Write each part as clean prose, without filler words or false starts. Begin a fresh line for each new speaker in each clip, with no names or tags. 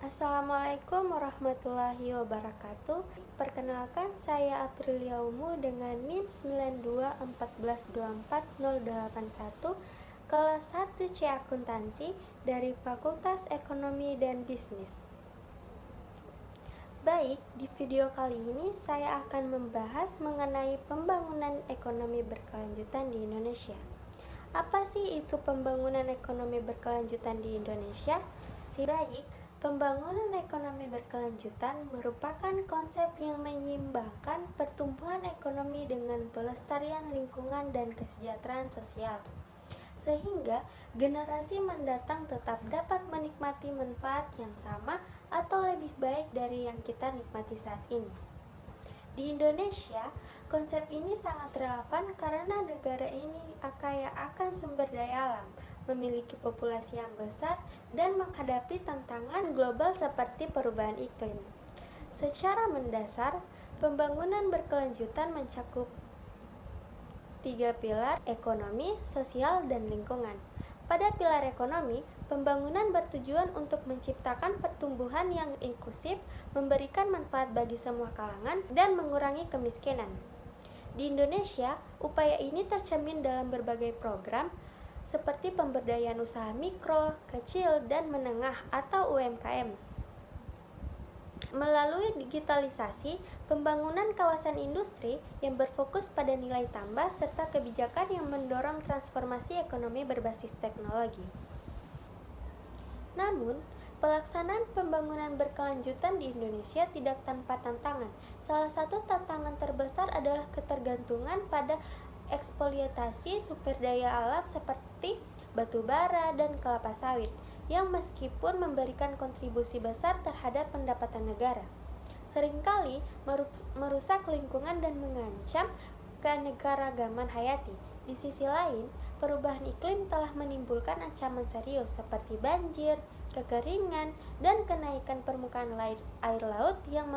Assalamualaikum warahmatullahi wabarakatuh. Perkenalkan, saya Aprilia Umu dengan NIM 9214248081 kelas 1C Akuntansi dari Fakultas Ekonomi dan Bisnis. Baik, di video kali ini saya akan membahas mengenai pembangunan ekonomi berkelanjutan di Indonesia. Apa sih itu pembangunan ekonomi berkelanjutan di Indonesia? Pembangunan ekonomi berkelanjutan merupakan konsep yang menyeimbangkan pertumbuhan ekonomi dengan pelestarian lingkungan dan kesejahteraan sosial, sehingga generasi mendatang tetap dapat menikmati manfaat yang sama atau lebih baik dari yang kita nikmati saat ini. Di Indonesia, konsep ini sangat relevan karena negara ini kaya akan sumber daya alam, memiliki populasi yang besar, dan menghadapi tantangan global seperti perubahan iklim. Secara mendasar, pembangunan berkelanjutan mencakup 3 pilar: ekonomi, sosial, dan lingkungan. Pada pilar ekonomi, pembangunan bertujuan untuk menciptakan pertumbuhan yang inklusif, memberikan manfaat bagi semua kalangan, dan mengurangi kemiskinan. Di Indonesia, upaya ini tercermin dalam berbagai program, seperti pemberdayaan usaha mikro, kecil, dan menengah atau UMKM. Melalui digitalisasi, pembangunan kawasan industri yang berfokus pada nilai tambah serta kebijakan yang mendorong transformasi ekonomi berbasis teknologi. Namun, pelaksanaan pembangunan berkelanjutan di Indonesia tidak tanpa tantangan. Salah satu tantangan terbesar adalah ketergantungan pada eksploitasi sumber daya alam seperti batu bara dan kelapa sawit, yang meskipun memberikan kontribusi besar terhadap pendapatan negara, seringkali merusak lingkungan dan mengancam keanekaragaman hayati. Di sisi lain, perubahan iklim telah menimbulkan ancaman serius seperti banjir, kekeringan, dan kenaikan permukaan air laut yang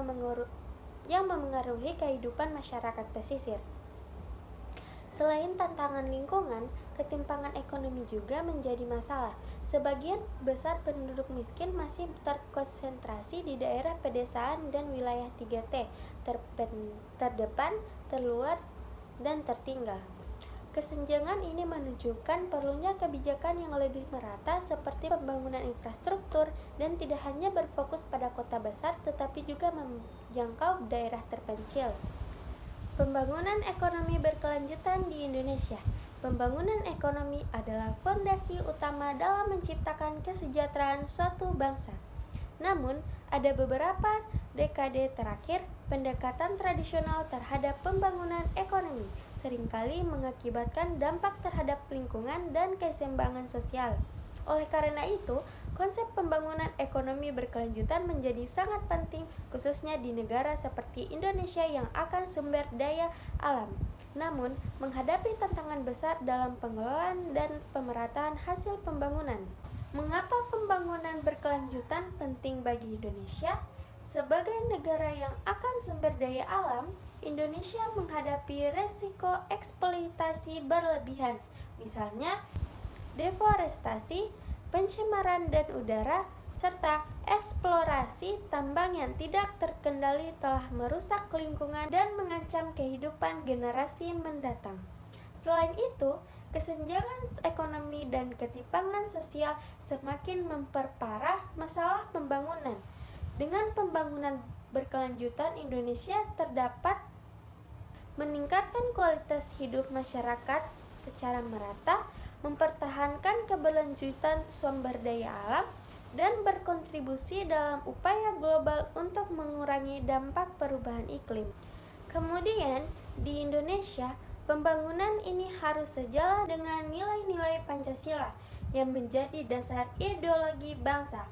memengaruhi kehidupan masyarakat pesisir. Selain tantangan lingkungan, ketimpangan ekonomi juga menjadi masalah. Sebagian besar penduduk miskin masih terkonsentrasi di daerah pedesaan dan wilayah 3T, terdepan, terluar, dan tertinggal. Kesenjangan ini menunjukkan perlunya kebijakan yang lebih merata seperti pembangunan infrastruktur dan tidak hanya berfokus pada kota besar tetapi juga menjangkau daerah terpencil. Pembangunan ekonomi berkelanjutan di Indonesia. Pembangunan ekonomi adalah fondasi utama dalam menciptakan kesejahteraan suatu bangsa. Namun, ada beberapa dekade terakhir, pendekatan tradisional terhadap pembangunan ekonomi seringkali mengakibatkan dampak terhadap lingkungan dan keseimbangan sosial. Oleh karena itu, konsep pembangunan ekonomi berkelanjutan menjadi sangat penting, khususnya di negara seperti Indonesia yang akan sumber daya alam, namun menghadapi tantangan besar dalam pengelolaan dan pemerataan hasil pembangunan. Mengapa pembangunan berkelanjutan penting bagi Indonesia? Sebagai negara yang akan sumber daya alam, Indonesia menghadapi resiko eksploitasi berlebihan, misalnya deforestasi, pencemaran dan udara, serta eksplorasi tambang yang tidak terkendali telah merusak lingkungan dan mengancam kehidupan generasi mendatang. Selain itu, kesenjangan ekonomi dan ketimpangan sosial semakin memperparah masalah pembangunan. Dengan pembangunan berkelanjutan, Indonesia terdapat meningkatkan kualitas hidup masyarakat secara merata, mempertahankan keberlanjutan sumber daya alam, dan berkontribusi dalam upaya global untuk mengurangi dampak perubahan iklim. Kemudian, di Indonesia, pembangunan ini harus sejalan dengan nilai-nilai Pancasila yang menjadi dasar ideologi bangsa.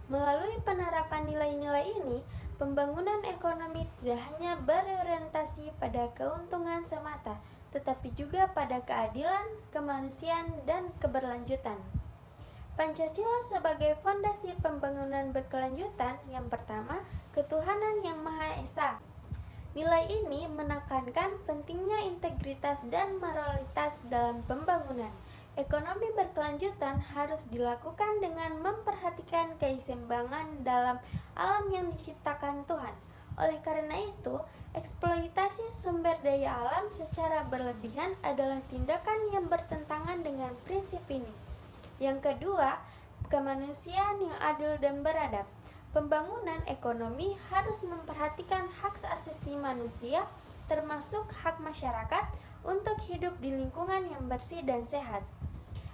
Melalui penerapan nilai-nilai ini, pembangunan ekonomi tidak hanya berorientasi pada keuntungan semata, tetapi juga pada keadilan, kemanusiaan, dan keberlanjutan. Pancasila sebagai fondasi pembangunan berkelanjutan. Yang pertama, ketuhanan yang Maha Esa. Nilai ini menekankan pentingnya integritas dan moralitas dalam pembangunan. Ekonomi berkelanjutan harus dilakukan dengan memperhatikan keseimbangan dalam alam yang diciptakan Tuhan. Oleh karena itu, eksploitasi sumber daya alam secara berlebihan adalah tindakan yang bertentangan dengan prinsip ini. Yang kedua, kemanusiaan yang adil dan beradab. Pembangunan ekonomi harus memperhatikan hak asasi manusia, termasuk hak masyarakat, untuk hidup di lingkungan yang bersih dan sehat.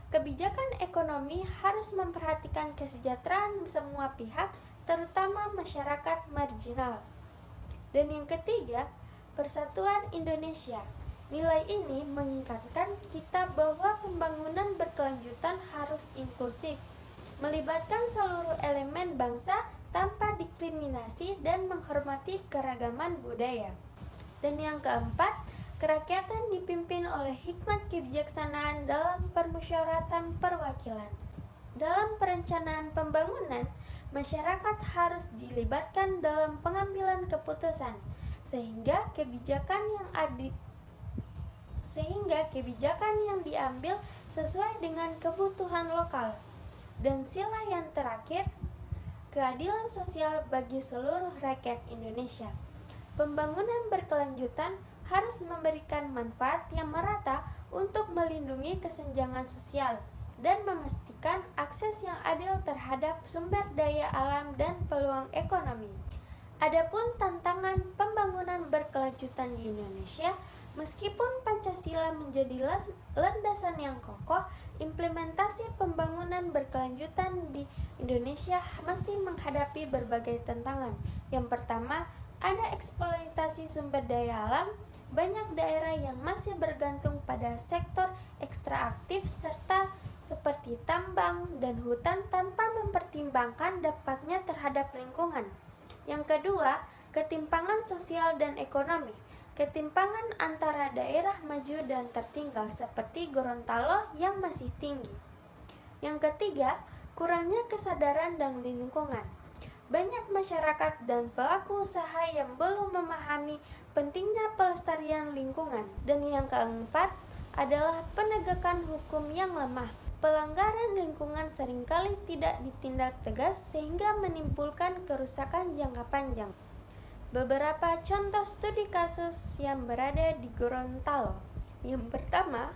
Kebijakan ekonomi harus memperhatikan kesejahteraan semua pihak, terutama masyarakat marginal. Dan yang ketiga, persatuan Indonesia. Nilai ini mengingatkan kita bahwa pembangunan berkelanjutan harus inklusif, melibatkan seluruh elemen bangsa tanpa diskriminasi dan menghormati keragaman budaya. Dan yang keempat, kerakyatan dipimpin oleh hikmat kebijaksanaan dalam permusyawaratan perwakilan. Dalam perencanaan pembangunan, masyarakat harus dilibatkan dalam pengambilan keputusan, sehingga kebijakan yang diambil sesuai dengan kebutuhan lokal. Dan sila yang terakhir, keadilan sosial bagi seluruh rakyat Indonesia. Pembangunan berkelanjutan harus memberikan manfaat yang merata untuk melindungi kesenjangan sosial dan memastikan akses yang adil terhadap sumber daya alam dan peluang ekonomi. Adapun tantangan pembangunan berkelanjutan di Indonesia, meskipun Pancasila menjadi landasan yang kokoh, implementasi pembangunan berkelanjutan di Indonesia masih menghadapi berbagai tantangan. Yang pertama, ada eksploitasi sumber daya alam. Banyak daerah yang masih bergantung pada sektor ekstraktif serta seperti tambang dan hutan tanpa mempertimbangkan dampaknya terhadap lingkungan. Yang kedua, ketimpangan sosial dan ekonomi. Ketimpangan antara daerah maju dan tertinggal seperti Gorontalo yang masih tinggi. Yang ketiga, kurangnya kesadaran dan lingkungan. Banyak masyarakat dan pelaku usaha yang belum memahami pentingnya pelestarian lingkungan. Dan yang keempat adalah penegakan hukum yang lemah. Pelanggaran lingkungan seringkali tidak ditindak tegas sehingga menimbulkan kerusakan jangka panjang. Beberapa contoh studi kasus yang berada di Gorontalo. Yang pertama,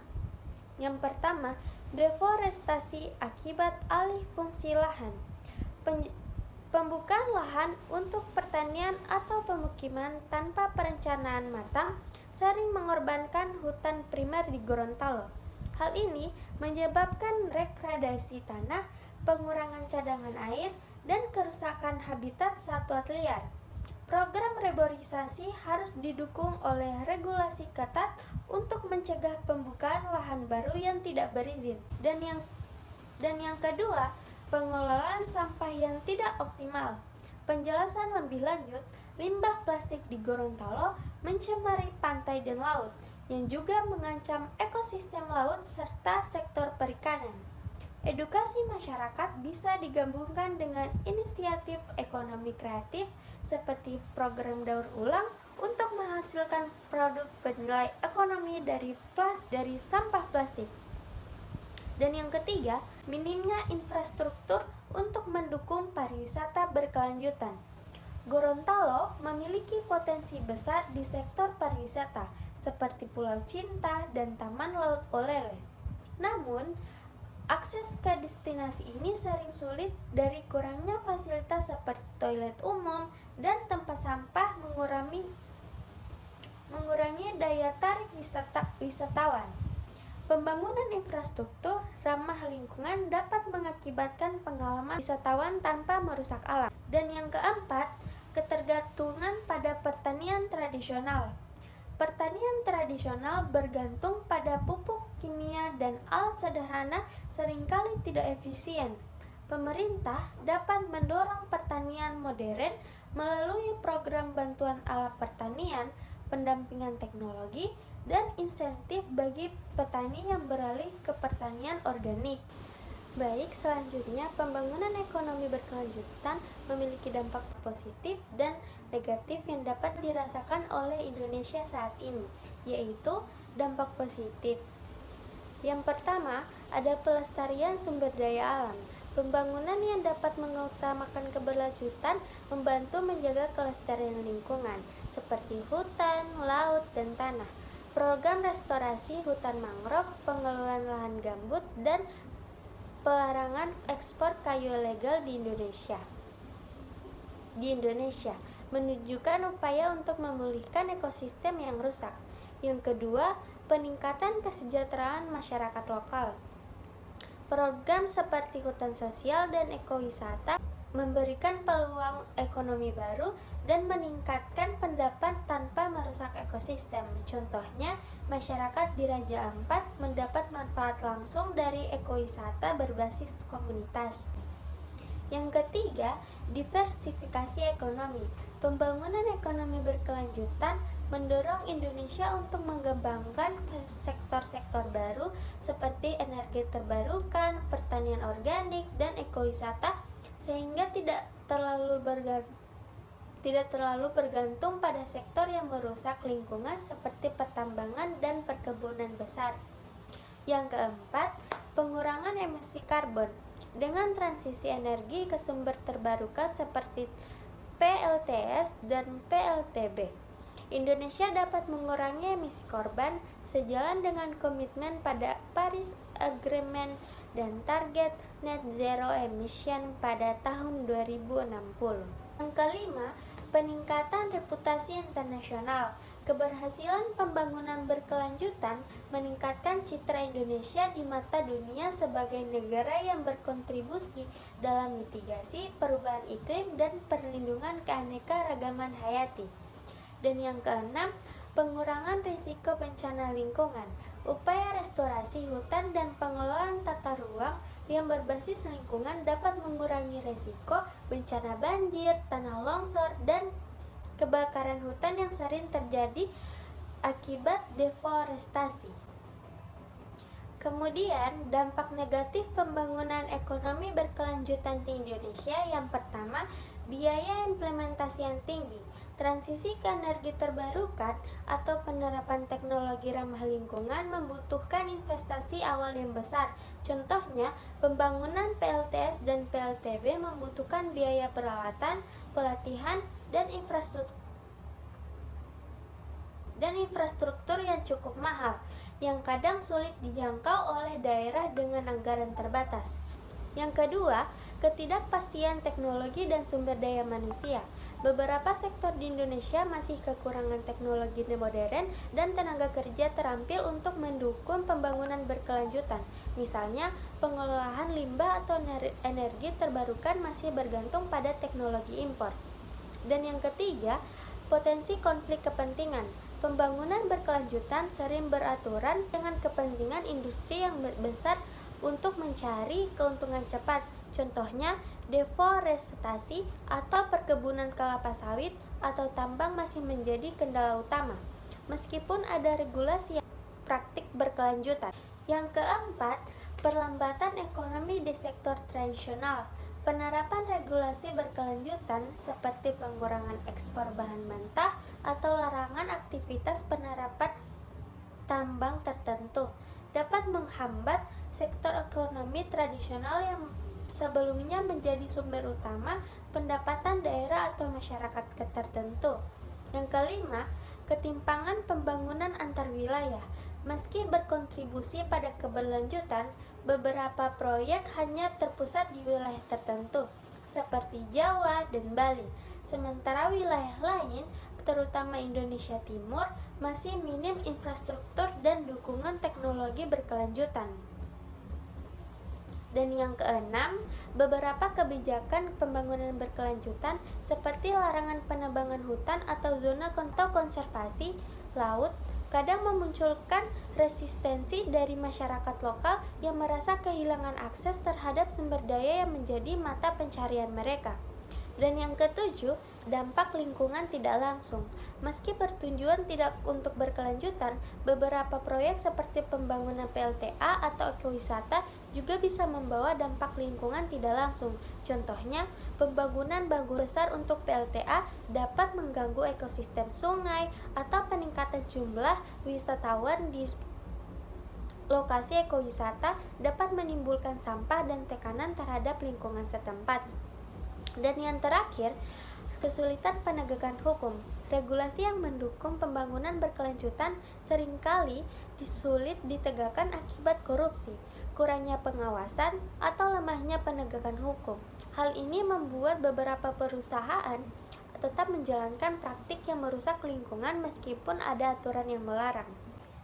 deforestasi akibat alih fungsi lahan. Pembukaan lahan untuk pertanian atau pemukiman tanpa perencanaan matang sering mengorbankan hutan primer di Gorontalo. Hal ini menyebabkan degradasi tanah, pengurangan cadangan air, dan kerusakan habitat satwa liar. Program reboisasi harus didukung oleh regulasi ketat untuk mencegah pembukaan lahan baru yang tidak berizin. Dan yang kedua, pengelolaan sampah yang tidak optimal. Penjelasan lebih lanjut, limbah plastik di Gorontalo mencemari pantai dan laut, yang juga mengancam ekosistem laut serta sektor perikanan. Edukasi masyarakat bisa digabungkan dengan inisiatif ekonomi kreatif seperti program daur ulang untuk menghasilkan produk bernilai ekonomi dari sampah plastik. Dan yang ketiga, minimnya infrastruktur untuk mendukung pariwisata berkelanjutan. Gorontalo memiliki potensi besar di sektor pariwisata seperti Pulau Cinta dan Taman Laut Olele. Namun, akses ke destinasi ini sering sulit dari kurangnya fasilitas seperti toilet umum dan tempat sampah mengurangi daya tarik wisatawan. Pembangunan infrastruktur ramah lingkungan dapat mengakibatkan pengalaman wisatawan tanpa merusak alam. Dan yang keempat, ketergantungan pada pertanian tradisional. Pertanian tradisional bergantung pada pupuk kimia dan alat sederhana seringkali tidak efisien. Pemerintah dapat mendorong pertanian modern melalui program bantuan alat pertanian, pendampingan teknologi, dan insentif bagi petani yang beralih ke pertanian organik. Baik, selanjutnya pembangunan ekonomi berkelanjutan memiliki dampak positif dan negatif yang dapat dirasakan oleh Indonesia saat ini, yaitu dampak positif. Yang pertama, ada pelestarian sumber daya alam. Pembangunan yang dapat mengutamakan keberlanjutan membantu menjaga kelestarian lingkungan, seperti hutan, laut, dan tanah. Program restorasi hutan mangrove, pengelolaan lahan gambut, dan pelarangan ekspor kayu ilegal di Indonesia menunjukkan upaya untuk memulihkan ekosistem yang rusak. Yang kedua, peningkatan kesejahteraan masyarakat lokal. Program seperti hutan sosial dan ekowisata memberikan peluang ekonomi baru dan meningkatkan pendapat tanpa merusak ekosistem. Contohnya, masyarakat di Raja Ampat mendapat manfaat langsung dari ekowisata berbasis komunitas. Yang ketiga, diversifikasi ekonomi. Pembangunan ekonomi berkelanjutan mendorong Indonesia untuk mengembangkan sektor-sektor baru seperti energi terbarukan, pertanian organik, dan ekowisata sehingga tidak terlalu bergantung pada sektor yang merusak lingkungan seperti pertambangan dan perkebunan besar. Yang keempat, pengurangan emisi karbon. Dengan transisi energi ke sumber terbarukan seperti PLTS dan PLTB, Indonesia dapat mengurangi emisi karbon sejalan dengan komitmen pada Paris Agreement dan target net zero emission pada tahun 2060. Yang kelima, peningkatan reputasi internasional. Keberhasilan pembangunan berkelanjutan meningkatkan citra Indonesia di mata dunia sebagai negara yang berkontribusi dalam mitigasi perubahan iklim dan perlindungan keanekaragaman hayati. Dan yang keenam, pengurangan risiko bencana lingkungan. Upaya restorasi hutan dan pengelolaan tata ruang yang berbasis lingkungan dapat mengurangi risiko bencana banjir, tanah longsor, dan kebakaran hutan yang sering terjadi akibat deforestasi. Kemudian, dampak negatif pembangunan ekonomi berkelanjutan di Indonesia. Yang pertama, biaya implementasi yang tinggi. Transisi ke energi terbarukan atau penerapan teknologi ramah lingkungan membutuhkan investasi awal yang besar. Contohnya, pembangunan PLTS dan PLTB membutuhkan biaya peralatan, pelatihan, dan infrastruktur yang cukup mahal, yang kadang sulit dijangkau oleh daerah dengan anggaran terbatas. Yang kedua, ketidakpastian teknologi dan sumber daya manusia. Beberapa sektor di Indonesia masih kekurangan teknologi modern dan tenaga kerja terampil untuk mendukung pembangunan berkelanjutan. Misalnya, pengelolaan limbah atau energi terbarukan masih bergantung pada teknologi impor. Dan yang ketiga, potensi konflik kepentingan. Pembangunan berkelanjutan sering beraturan dengan kepentingan industri yang besar untuk mencari keuntungan cepat. Contohnya, deforestasi atau perkebunan kelapa sawit atau tambang masih menjadi kendala utama, meskipun ada regulasi yang praktik berkelanjutan. Yang keempat, perlambatan ekonomi di sektor tradisional. Penerapan regulasi berkelanjutan seperti pengurangan ekspor bahan mentah atau larangan aktivitas penerapan tambang tertentu dapat menghambat sektor ekonomi tradisional yang sebelumnya menjadi sumber utama pendapatan daerah atau masyarakat tertentu. Yang kelima, ketimpangan pembangunan antar wilayah. Meski berkontribusi pada keberlanjutan, beberapa proyek hanya terpusat di wilayah tertentu, seperti Jawa dan Bali. Sementara wilayah lain, terutama Indonesia Timur, masih minim infrastruktur dan dukungan teknologi berkelanjutan. Dan yang keenam, beberapa kebijakan pembangunan berkelanjutan seperti larangan penebangan hutan atau zona konservasi laut kadang memunculkan resistensi dari masyarakat lokal yang merasa kehilangan akses terhadap sumber daya yang menjadi mata pencarian mereka. Dan yang ketujuh, dampak lingkungan tidak langsung. Meski bertujuan tidak untuk berkelanjutan, beberapa proyek seperti pembangunan PLTA atau ekowisata juga bisa membawa dampak lingkungan tidak langsung. Contohnya, pembangunan bangunan besar untuk PLTA dapat mengganggu ekosistem sungai atau peningkatan jumlah wisatawan lokasi ekowisata dapat menimbulkan sampah dan tekanan terhadap lingkungan setempat. Dan yang terakhir, kesulitan penegakan hukum. Regulasi yang mendukung pembangunan berkelanjutan seringkali sulit ditegakkan akibat korupsi, kurangnya pengawasan, atau lemahnya penegakan hukum. Hal ini membuat beberapa perusahaan tetap menjalankan praktik yang merusak lingkungan meskipun ada aturan yang melarang.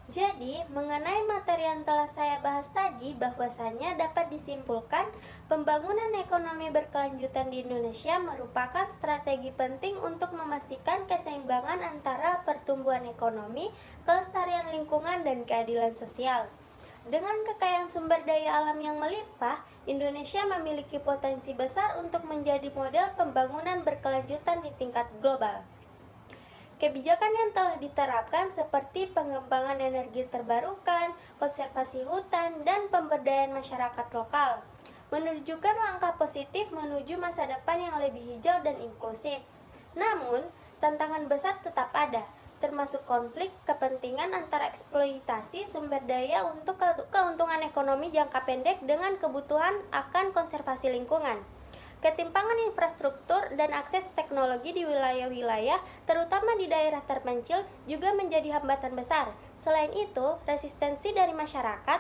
Jadi, mengenai materi yang telah saya bahas tadi, bahwasannya dapat disimpulkan pembangunan ekonomi berkelanjutan di Indonesia merupakan strategi penting untuk memastikan keseimbangan antara pertumbuhan ekonomi, kelestarian lingkungan, dan keadilan sosial. Dengan kekayaan sumber daya alam yang melimpah, Indonesia memiliki potensi besar untuk menjadi model pembangunan berkelanjutan di tingkat global. Kebijakan yang telah diterapkan seperti pengembangan energi terbarukan, konservasi hutan, dan pemberdayaan masyarakat lokal menunjukkan langkah positif menuju masa depan yang lebih hijau dan inklusif. Namun, tantangan besar tetap ada, termasuk konflik kepentingan antara eksploitasi sumber daya untuk keuntungan ekonomi jangka pendek dengan kebutuhan akan konservasi lingkungan. Ketimpangan infrastruktur dan akses teknologi di wilayah-wilayah, terutama di daerah terpencil, juga menjadi hambatan besar. Selain itu, resistensi dari masyarakat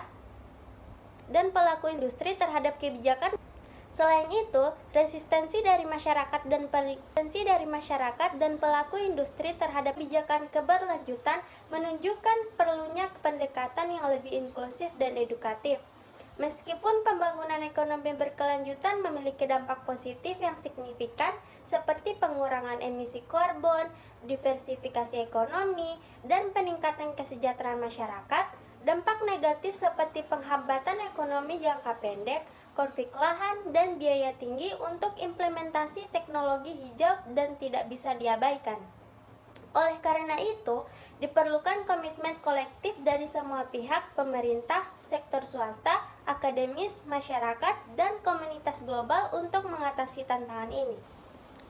dan pelaku industri terhadap kebijakan pelaku industri terhadap kebijakan keberlanjutan menunjukkan perlunya pendekatan yang lebih inklusif dan edukatif. Meskipun pembangunan ekonomi berkelanjutan memiliki dampak positif yang signifikan seperti pengurangan emisi karbon, diversifikasi ekonomi, dan peningkatan kesejahteraan masyarakat, dampak negatif seperti penghambatan ekonomi jangka pendek, konflik lahan, dan biaya tinggi untuk implementasi teknologi hijau dan tidak bisa diabaikan. Oleh karena itu, diperlukan komitmen kolektif dari semua pihak, pemerintah, sektor swasta, akademis, masyarakat, dan komunitas global untuk mengatasi tantangan ini.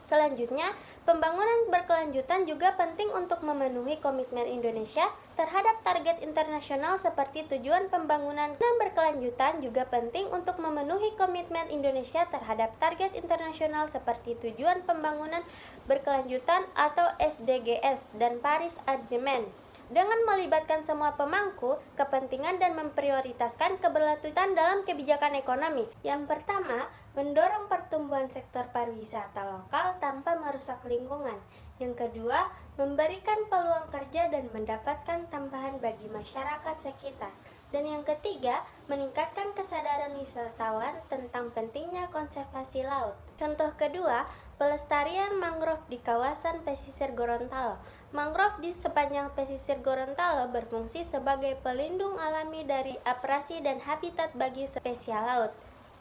Selanjutnya, pembangunan berkelanjutan juga penting untuk memenuhi komitmen Indonesia terhadap target internasional seperti tujuan pembangunan berkelanjutan juga penting untuk memenuhi komitmen Indonesia terhadap target internasional seperti tujuan pembangunan berkelanjutan atau SDGs dan Paris Agreement. Dengan melibatkan semua pemangku kepentingan dan memprioritaskan keberlanjutan dalam kebijakan ekonomi. Yang pertama, mendorong pertumbuhan sektor pariwisata lokal tanpa merusak lingkungan. Yang kedua, memberikan peluang kerja dan mendapatkan tambahan bagi masyarakat sekitar. Dan yang ketiga, meningkatkan kesadaran wisatawan tentang pentingnya konservasi laut. Contoh kedua, pelestarian mangrove di kawasan pesisir Gorontalo. Mangrove di sepanjang pesisir Gorontalo berfungsi sebagai pelindung alami dari abrasi dan habitat bagi spesies laut.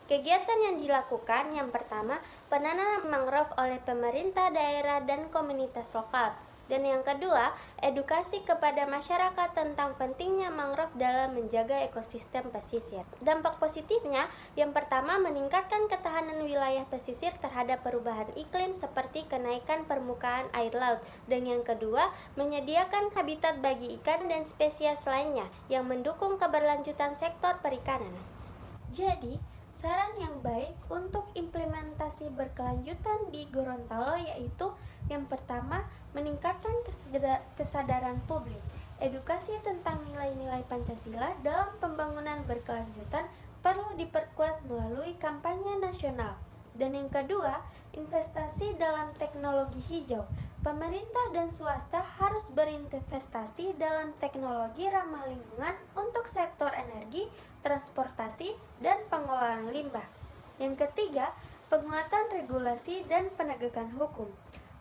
Kegiatan yang dilakukan yang pertama, penanaman mangrove oleh pemerintah daerah dan komunitas lokal. Dan yang kedua, edukasi kepada masyarakat tentang pentingnya mangrove dalam menjaga ekosistem pesisir. Dampak positifnya, yang pertama meningkatkan ketahanan wilayah pesisir terhadap perubahan iklim seperti kenaikan permukaan air laut. Dan yang kedua, menyediakan habitat bagi ikan dan spesies lainnya yang mendukung keberlanjutan sektor perikanan. Jadi, saran yang baik untuk implementasi berkelanjutan di Gorontalo yaitu yang pertama, meningkatkan kesadaran publik. Edukasi tentang nilai-nilai Pancasila dalam pembangunan berkelanjutan perlu diperkuat melalui kampanye nasional. Dan yang kedua, investasi dalam teknologi hijau. Pemerintah dan swasta harus berinvestasi dalam teknologi ramah lingkungan untuk sektor energi, transportasi, dan pengolahan limbah. Yang ketiga, penguatan regulasi dan penegakan hukum.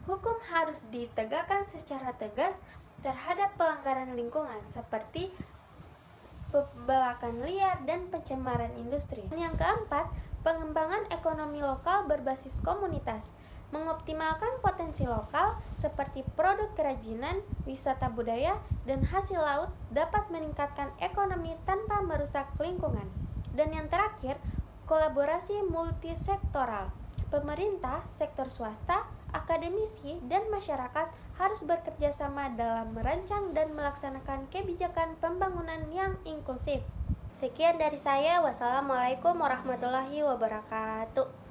Hukum harus ditegakkan secara tegas terhadap pelanggaran lingkungan seperti pembalakan liar dan pencemaran industri. Yang keempat, pengembangan ekonomi lokal berbasis komunitas. Mengoptimalkan potensi lokal seperti produk kerajinan, wisata budaya, dan hasil laut dapat meningkatkan ekonomi tanpa merusak lingkungan. Dan yang terakhir, kolaborasi multisektoral. Pemerintah, sektor swasta, akademisi, dan masyarakat harus bekerja sama dalam merancang dan melaksanakan kebijakan pembangunan yang inklusif. Sekian dari saya. Wassalamualaikum warahmatullahi wabarakatuh.